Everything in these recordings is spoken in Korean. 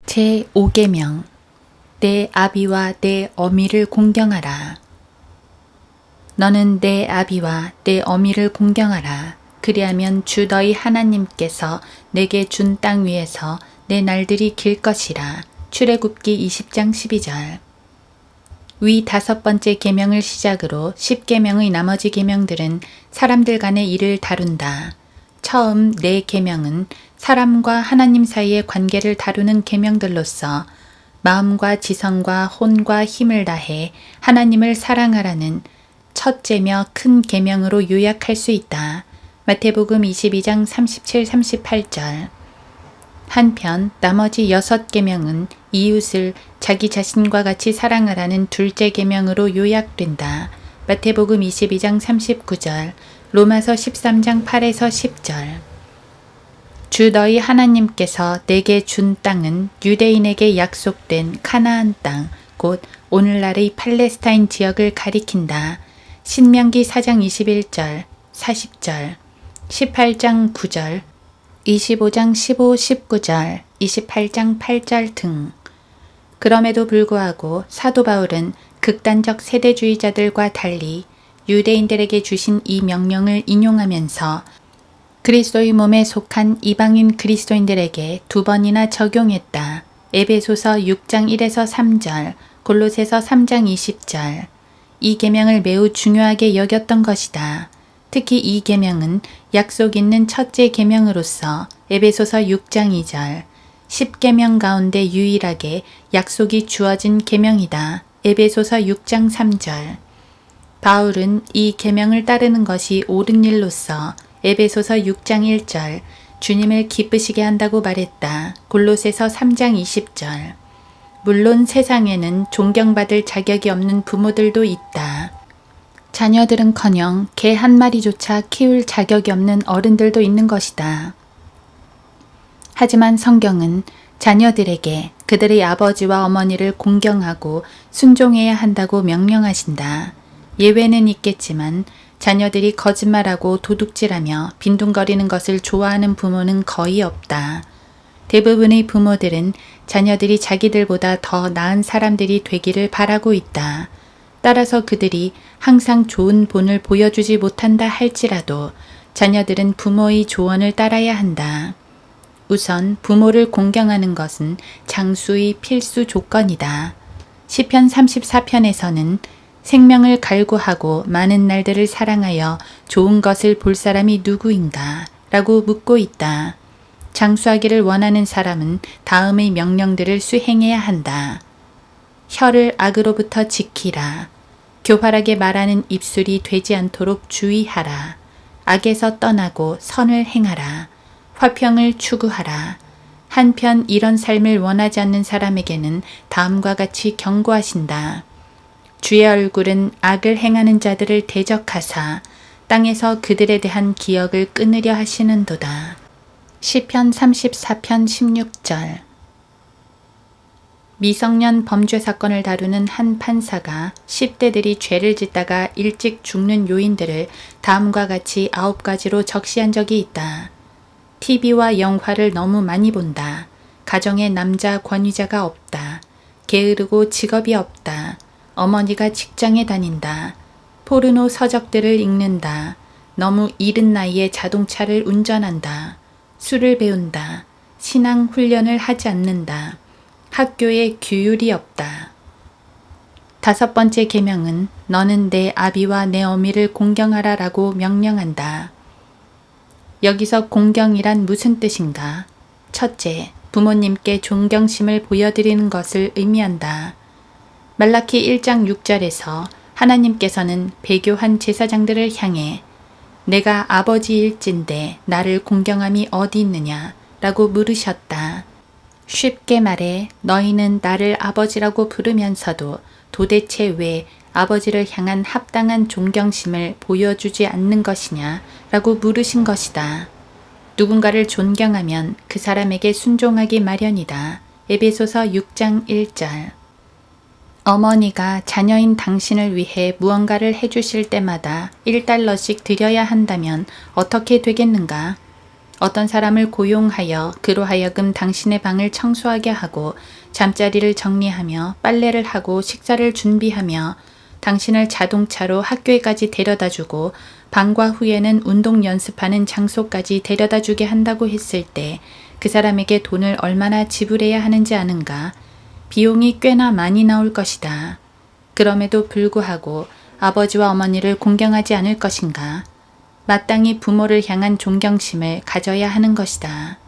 제5계명 내 아비와 내 어미를 공경하라. 너는 내 아비와 내 어미를 공경하라. 그리하면 주 너희 하나님께서 내게 준 땅 위에서 내 날들이 길 것이라. 출애굽기 20장 12절. 위 5번째 계명을 시작으로 10계명의 나머지 계명들은 사람들 간의 일을 다룬다. 처음 4계명은 사람과 하나님 사이의 관계를 다루는 계명들로서 마음과 지성과 혼과 힘을 다해 하나님을 사랑하라는 첫째며 큰 계명으로 요약할 수 있다. 마태복음 22장 37, 38절. 한편 나머지 6계명은 이웃을 자기 자신과 같이 사랑하라는 둘째 계명으로 요약된다. 마태복음 22장 39절, 로마서 13장 8에서 10절. 주 너희 하나님께서 내게 준 땅은 유대인에게 약속된 카나안 땅, 곧 오늘날의 팔레스타인 지역을 가리킨다. 신명기 4장 21절, 40절, 18장 9절, 25장 15, 19절, 28장 8절 등. 그럼에도 불구하고 사도 바울은 극단적 세대주의자들과 달리 유대인들에게 주신 이 명령을 인용하면서 그리스도의 몸에 속한 이방인 그리스도인들에게 2번이나 적용했다. 에베소서 6장 1에서 3절, 골로새서 3장 20절. 이 계명을 매우 중요하게 여겼던 것이다. 특히 이 계명은 약속 있는 첫째 계명으로서 에베소서 6장 2절, 10계명 가운데 유일하게 약속이 주어진 계명이다. 에베소서 6장 3절. 바울은 이 계명을 따르는 것이 옳은 일로서 에베소서 6장 1절 주님을 기쁘시게 한다고 말했다. 골로새서 3장 20절. 물론 세상에는 존경받을 자격이 없는 부모들도 있다. 자녀들은커녕 개 한 마리조차 키울 자격이 없는 어른들도 있는 것이다. 하지만 성경은 자녀들에게 그들의 아버지와 어머니를 공경하고 순종해야 한다고 명령하신다. 예외는 있겠지만 자녀들이 거짓말하고 도둑질하며 빈둥거리는 것을 좋아하는 부모는 거의 없다. 대부분의 부모들은 자녀들이 자기들보다 더 나은 사람들이 되기를 바라고 있다. 따라서 그들이 항상 좋은 본을 보여주지 못한다 할지라도 자녀들은 부모의 조언을 따라야 한다. 우선 부모를 공경하는 것은 장수의 필수 조건이다. 시편 34편에서는 생명을 갈구하고 많은 날들을 사랑하여 좋은 것을 볼 사람이 누구인가? 라고 묻고 있다. 장수하기를 원하는 사람은 다음의 명령들을 수행해야 한다. 혀를 악으로부터 지키라. 교활하게 말하는 입술이 되지 않도록 주의하라. 악에서 떠나고 선을 행하라. 화평을 추구하라. 한편 이런 삶을 원하지 않는 사람에게는 다음과 같이 경고하신다. 주의 얼굴은 악을 행하는 자들을 대적하사 땅에서 그들에 대한 기억을 끊으려 하시는도다. 시편 34편 16절. 미성년 범죄 사건을 다루는 한 판사가 10대들이 죄를 짓다가 일찍 죽는 요인들을 다음과 같이 9가지로 적시한 적이 있다. TV와 영화를 너무 많이 본다. 가정에 남자 권위자가 없다. 게으르고 직업이 없다. 어머니가 직장에 다닌다. 포르노 서적들을 읽는다. 너무 이른 나이에 자동차를 운전한다. 술을 배운다. 신앙 훈련을 하지 않는다. 학교에 규율이 없다. 5번째 계명은 너는 내 아비와 내 어미를 공경하라 라고 명령한다. 여기서 공경이란 무슨 뜻인가? 첫째, 부모님께 존경심을 보여드리는 것을 의미한다. 말라키 1장 6절에서 하나님께서는 배교한 제사장들을 향해 내가 아버지일진데 나를 공경함이 어디 있느냐 라고 물으셨다. 쉽게 말해 너희는 나를 아버지라고 부르면서도 도대체 왜 아버지를 향한 합당한 존경심을 보여주지 않는 것이냐 라고 물으신 것이다. 누군가를 존경하면 그 사람에게 순종하기 마련이다. 에베소서 6장 1절. 어머니가 자녀인 당신을 위해 무언가를 해주실 때마다 $1씩 드려야 한다면 어떻게 되겠는가? 어떤 사람을 고용하여 그로 하여금 당신의 방을 청소하게 하고 잠자리를 정리하며 빨래를 하고 식사를 준비하며 당신을 자동차로 학교에까지 데려다주고 방과 후에는 운동 연습하는 장소까지 데려다주게 한다고 했을 때 그 사람에게 돈을 얼마나 지불해야 하는지 아는가? 비용이 꽤나 많이 나올 것이다. 그럼에도 불구하고 아버지와 어머니를 공경하지 않을 것인가? 마땅히 부모를 향한 존경심을 가져야 하는 것이다.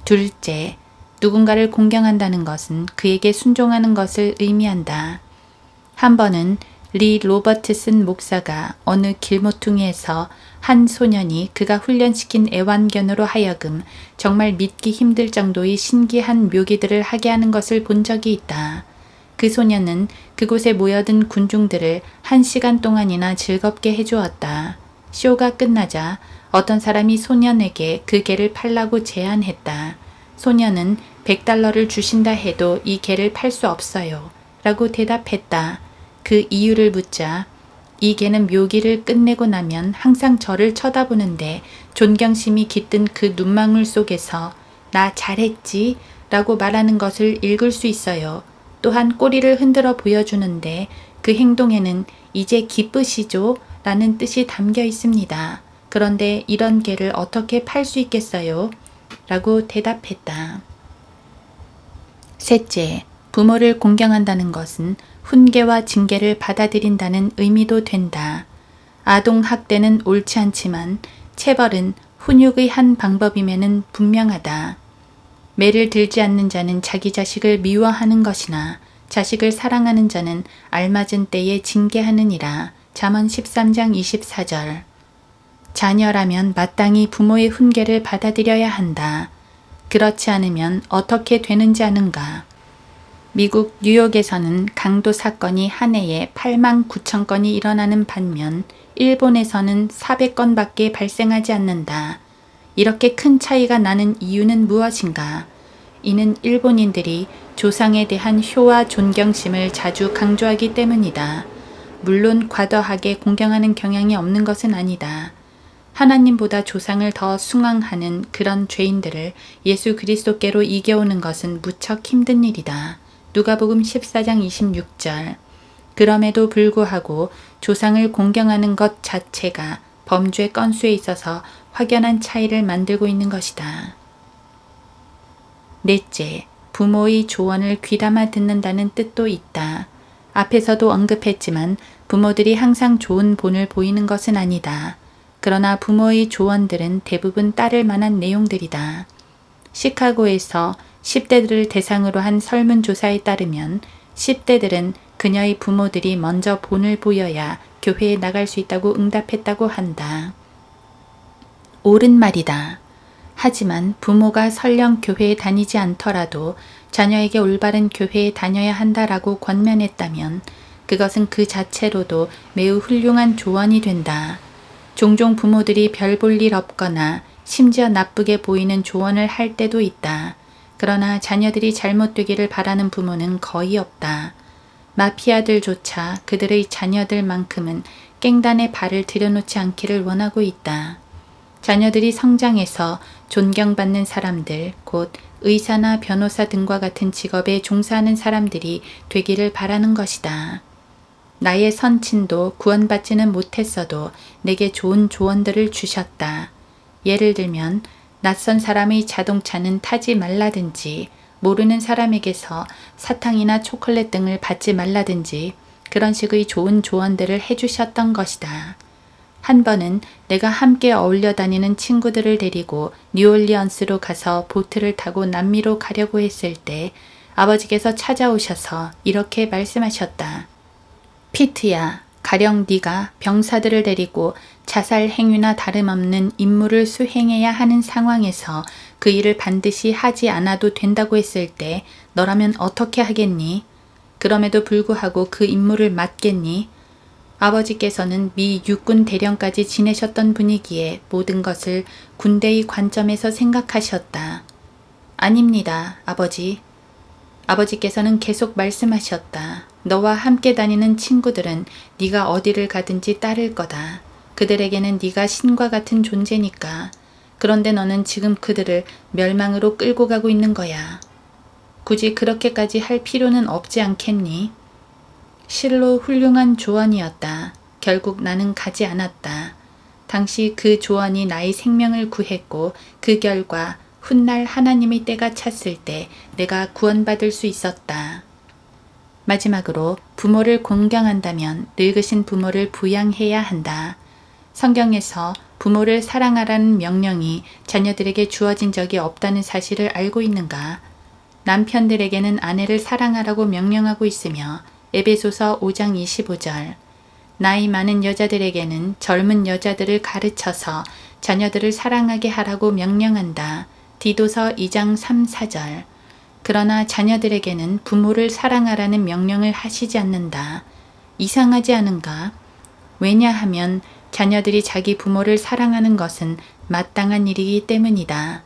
둘째, 누군가를 공경한다는 것은 그에게 순종하는 것을 의미한다. 한 번은 리 로버트슨 목사가 어느 길모퉁이에서 한 소년이 그가 훈련시킨 애완견으로 하여금 정말 믿기 힘들 정도의 신기한 묘기들을 하게 하는 것을 본 적이 있다. 그 소년은 그곳에 모여든 군중들을 1시간 동안이나 즐겁게 해주었다. 쇼가 끝나자 어떤 사람이 소년에게 그 개를 팔라고 제안했다. 소년은 $100를 주신다 해도 이 개를 팔 수 없어요. 라고 대답했다. 그 이유를 묻자 이 개는 묘기를 끝내고 나면 항상 저를 쳐다보는데 존경심이 깃든 그 눈망울 속에서 나 잘했지? 라고 말하는 것을 읽을 수 있어요. 또한 꼬리를 흔들어 보여주는데 그 행동에는 이제 기쁘시죠? 라는 뜻이 담겨 있습니다. 그런데 이런 개를 어떻게 팔 수 있겠어요? 라고 대답했다. 셋째, 부모를 공경한다는 것은 훈계와 징계를 받아들인다는 의미도 된다. 아동 학대는 옳지 않지만 체벌은 훈육의 한 방법임에는 분명하다. 매를 들지 않는 자는 자기 자식을 미워하는 것이나 자식을 사랑하는 자는 알맞은 때에 징계하느니라. 잠언 13장 24절. 자녀라면 마땅히 부모의 훈계를 받아들여야 한다. 그렇지 않으면 어떻게 되는지 아는가? 미국 뉴욕에서는 강도 사건이 한 해에 8만 9천 건이 일어나는 반면 일본에서는 400건밖에 발생하지 않는다. 이렇게 큰 차이가 나는 이유는 무엇인가? 이는 일본인들이 조상에 대한 효와 존경심을 자주 강조하기 때문이다. 물론 과도하게 공경하는 경향이 없는 것은 아니다. 하나님보다 조상을 더 숭앙하는 그런 죄인들을 예수 그리스도께로 이겨오는 것은 무척 힘든 일이다. 누가복음 14장 26절. 그럼에도 불구하고 조상을 공경하는 것 자체가 범죄 건수에 있어서 확연한 차이를 만들고 있는 것이다. 넷째, 부모의 조언을 귀담아 듣는다는 뜻도 있다. 앞에서도 언급했지만 부모들이 항상 좋은 본을 보이는 것은 아니다. 그러나 부모의 조언들은 대부분 따를 만한 내용들이다. 시카고에서 10대들을 대상으로 한 설문조사에 따르면 10대들은 그녀의 부모들이 먼저 본을 보여야 교회에 나갈 수 있다고 응답했다고 한다. 옳은 말이다. 하지만 부모가 설령 교회에 다니지 않더라도 자녀에게 올바른 교회에 다녀야 한다라고 권면했다면 그것은 그 자체로도 매우 훌륭한 조언이 된다. 종종 부모들이 별 볼 일 없거나 심지어 나쁘게 보이는 조언을 할 때도 있다. 그러나 자녀들이 잘못되기를 바라는 부모는 거의 없다. 마피아들조차 그들의 자녀들만큼은 깽단에 발을 들여놓지 않기를 원하고 있다. 자녀들이 성장해서 존경받는 사람들, 곧 의사나 변호사 등과 같은 직업에 종사하는 사람들이 되기를 바라는 것이다. 나의 선친도 구원받지는 못했어도 내게 좋은 조언들을 주셨다. 예를 들면 낯선 사람의 자동차는 타지 말라든지 모르는 사람에게서 사탕이나 초콜릿 등을 받지 말라든지 그런 식의 좋은 조언들을 해주셨던 것이다. 한 번은 내가 함께 어울려 다니는 친구들을 데리고 뉴올리언스로 가서 보트를 타고 남미로 가려고 했을 때 아버지께서 찾아오셔서 이렇게 말씀하셨다. 피트야, 가령 네가 병사들을 데리고 자살 행위나 다름없는 임무를 수행해야 하는 상황에서 그 일을 반드시 하지 않아도 된다고 했을 때 너라면 어떻게 하겠니? 그럼에도 불구하고 그 임무를 맡겠니? 아버지께서는 미 육군 대령까지 지내셨던 분이기에 모든 것을 군대의 관점에서 생각하셨다. 아닙니다, 아버지. 아버지께서는 계속 말씀하셨다. 너와 함께 다니는 친구들은 네가 어디를 가든지 따를 거다. 그들에게는 네가 신과 같은 존재니까. 그런데 너는 지금 그들을 멸망으로 끌고 가고 있는 거야. 굳이 그렇게까지 할 필요는 없지 않겠니? 실로 훌륭한 조언이었다. 결국 나는 가지 않았다. 당시 그 조언이 나의 생명을 구했고 그 결과 훗날 하나님의 때가 찼을 때 내가 구원받을 수 있었다. 마지막으로 부모를 공경한다면 늙으신 부모를 부양해야 한다. 성경에서 부모를 사랑하라는 명령이 자녀들에게 주어진 적이 없다는 사실을 알고 있는가? 남편들에게는 아내를 사랑하라고 명령하고 있으며 에베소서 5장 25절 나이 많은 여자들에게는 젊은 여자들을 가르쳐서 자녀들을 사랑하게 하라고 명령한다. 디도서 2장 3, 4절 그러나 자녀들에게는 부모를 사랑하라는 명령을 하시지 않는다. 이상하지 않은가? 왜냐하면 자녀들이 자기 부모를 사랑하는 것은 마땅한 일이기 때문이다.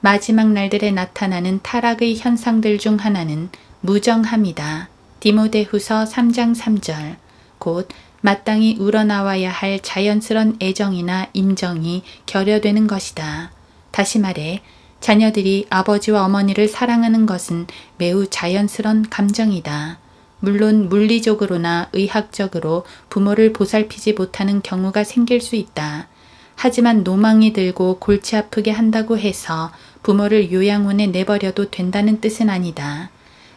마지막 날들에 나타나는 타락의 현상들 중 하나는 무정함이다. 디모데후서 3장 3절 곧 마땅히 우러나와야 할 자연스런 애정이나 인정이 결여되는 것이다. 다시 말해 자녀들이 아버지와 어머니를 사랑하는 것은 매우 자연스런 감정이다. 물론 물리적으로나 의학적으로 부모를 보살피지 못하는 경우가 생길 수 있다. 하지만 노망이 들고 골치 아프게 한다고 해서 부모를 요양원에 내버려도 된다는 뜻은 아니다.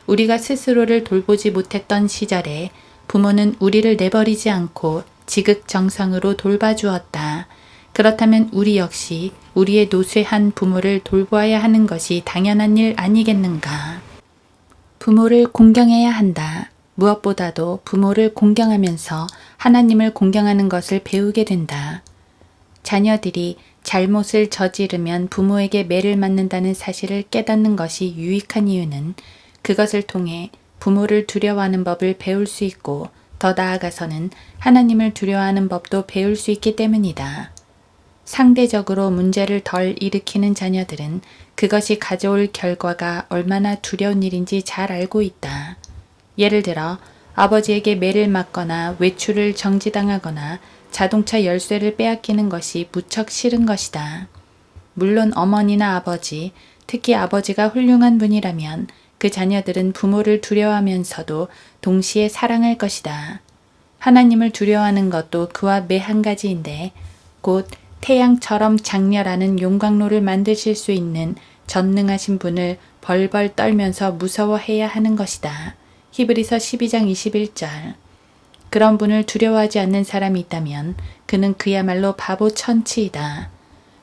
우리가 스스로를 돌보지 못했던 시절에 부모는 우리를 내버리지 않고 지극정성으로 돌봐주었다. 그렇다면 우리 역시 우리의 노쇠한 부모를 돌보아야 하는 것이 당연한 일 아니겠는가? 부모를 공경해야 한다. 무엇보다도 부모를 공경하면서 하나님을 공경하는 것을 배우게 된다. 자녀들이 잘못을 저지르면 부모에게 매를 맞는다는 사실을 깨닫는 것이 유익한 이유는 그것을 통해 부모를 두려워하는 법을 배울 수 있고 더 나아가서는 하나님을 두려워하는 법도 배울 수 있기 때문이다. 상대적으로 문제를 덜 일으키는 자녀들은 그것이 가져올 결과가 얼마나 두려운 일인지 잘 알고 있다. 예를 들어 아버지에게 매를 맞거나 외출을 정지당하거나 자동차 열쇠를 빼앗기는 것이 무척 싫은 것이다. 물론 어머니나 아버지, 특히 아버지가 훌륭한 분이라면 그 자녀들은 부모를 두려워하면서도 동시에 사랑할 것이다. 하나님을 두려워하는 것도 그와 매 한 가지인데 곧 태양처럼 장렬하는 용광로를 만드실 수 있는 전능하신 분을 벌벌 떨면서 무서워해야 하는 것이다. 히브리서 12장 21절 그런 분을 두려워하지 않는 사람이 있다면 그는 그야말로 바보 천치이다.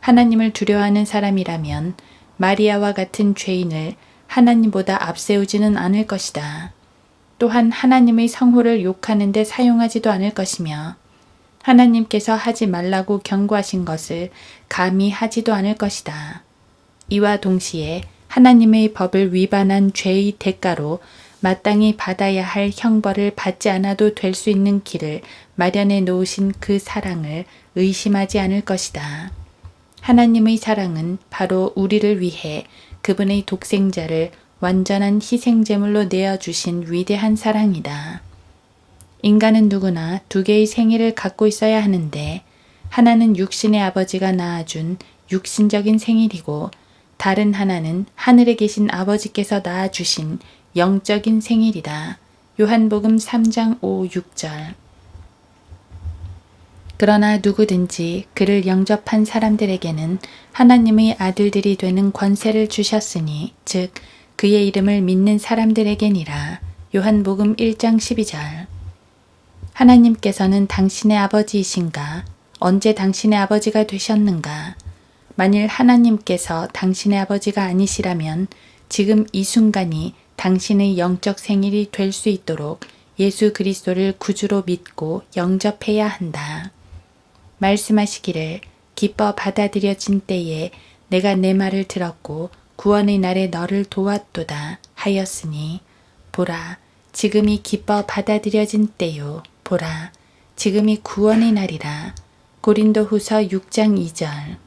하나님을 두려워하는 사람이라면 마리아와 같은 죄인을 하나님보다 앞세우지는 않을 것이다. 또한 하나님의 성호를 욕하는 데 사용하지도 않을 것이며 하나님께서 하지 말라고 경고하신 것을 감히 하지도 않을 것이다. 이와 동시에 하나님의 법을 위반한 죄의 대가로 마땅히 받아야 할 형벌을 받지 않아도 될 수 있는 길을 마련해 놓으신 그 사랑을 의심하지 않을 것이다. 하나님의 사랑은 바로 우리를 위해 그분의 독생자를 완전한 희생제물로 내어주신 위대한 사랑이다. 인간은 누구나 두 개의 생일을 갖고 있어야 하는데 하나는 육신의 아버지가 낳아준 육신적인 생일이고 다른 하나는 하늘에 계신 아버지께서 낳아주신 영적인 생일이다. 요한복음 3장 5, 6절 그러나 누구든지 그를 영접한 사람들에게는 하나님의 아들들이 되는 권세를 주셨으니 즉 그의 이름을 믿는 사람들에게니라. 요한복음 1장 12절 하나님께서는 당신의 아버지이신가? 언제 당신의 아버지가 되셨는가? 만일 하나님께서 당신의 아버지가 아니시라면 지금 이 순간이 당신의 영적 생일이 될 수 있도록 예수 그리스도를 구주로 믿고 영접해야 한다. 말씀하시기를 기뻐 받아들여진 때에 내가 내 말을 들었고 구원의 날에 너를 도왔도다 하였으니 보라 지금이 기뻐 받아들여진 때요 보라 지금이 구원의 날이라. 고린도후서 6장 2절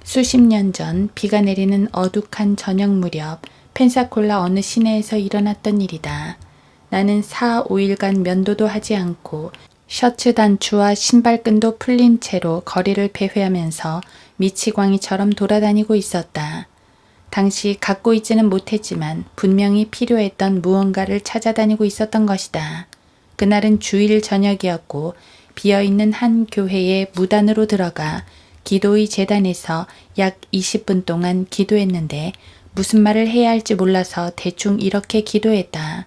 수십 년 전 비가 내리는 어둑한 저녁 무렵 펜사콜라 어느 시내에서 일어났던 일이다. 나는 4, 5일간 면도도 하지 않고 셔츠 단추와 신발끈도 풀린 채로 거리를 배회하면서 미치광이처럼 돌아다니고 있었다. 당시 갖고 있지는 못했지만 분명히 필요했던 무언가를 찾아다니고 있었던 것이다. 그날은 주일 저녁이었고 비어있는 한 교회에 무단으로 들어가 기도의 제단에서 약 20분 동안 기도했는데 무슨 말을 해야 할지 몰라서 대충 이렇게 기도했다.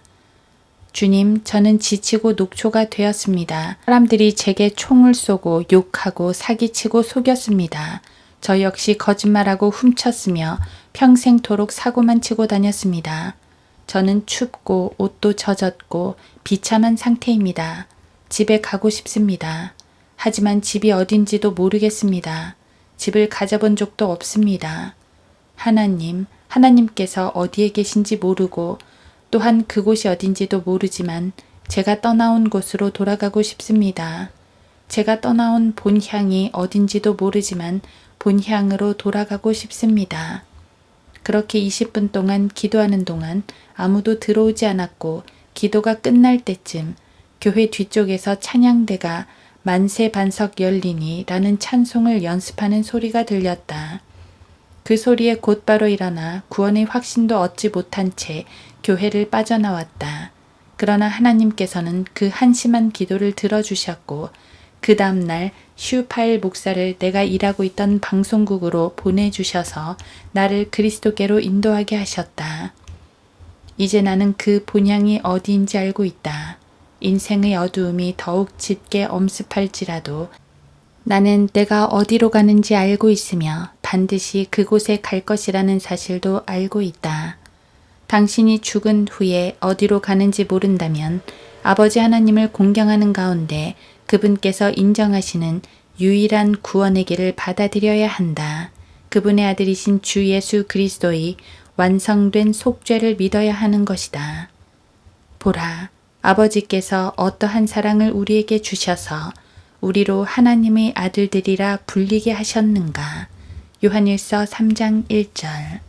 주님, 저는 지치고 녹초가 되었습니다. 사람들이 제게 총을 쏘고 욕하고 사기치고 속였습니다. 저 역시 거짓말하고 훔쳤으며 평생토록 사고만 치고 다녔습니다. 저는 춥고 옷도 젖었고 비참한 상태입니다. 집에 가고 싶습니다. 하지만 집이 어딘지도 모르겠습니다. 집을 가져본 적도 없습니다. 하나님께서 어디에 계신지 모르고 또한 그곳이 어딘지도 모르지만 제가 떠나온 곳으로 돌아가고 싶습니다. 제가 떠나온 본향이 어딘지도 모르지만 본향으로 돌아가고 싶습니다. 그렇게 20분 동안 기도하는 동안 아무도 들어오지 않았고 기도가 끝날 때쯤 교회 뒤쪽에서 찬양대가 만세 반석 열리니 라는 찬송을 연습하는 소리가 들렸다. 그 소리에 곧바로 일어나 구원의 확신도 얻지 못한 채 교회를 빠져나왔다. 그러나 하나님께서는 그 한심한 기도를 들어주셨고 그 다음날 슈파일 목사를 내가 일하고 있던 방송국으로 보내주셔서 나를 그리스도께로 인도하게 하셨다. 이제 나는 그 본향이 어디인지 알고 있다. 인생의 어두움이 더욱 짙게 엄습할지라도 나는 내가 어디로 가는지 알고 있으며 반드시 그곳에 갈 것이라는 사실도 알고 있다. 당신이 죽은 후에 어디로 가는지 모른다면 아버지 하나님을 공경하는 가운데 그분께서 인정하시는 유일한 구원의 길을 받아들여야 한다. 그분의 아들이신 주 예수 그리스도의 완성된 속죄를 믿어야 하는 것이다. 보라, 아버지께서 어떠한 사랑을 우리에게 주셔서 우리로 하나님의 아들들이라 불리게 하셨는가. 요한일서 3장 1절.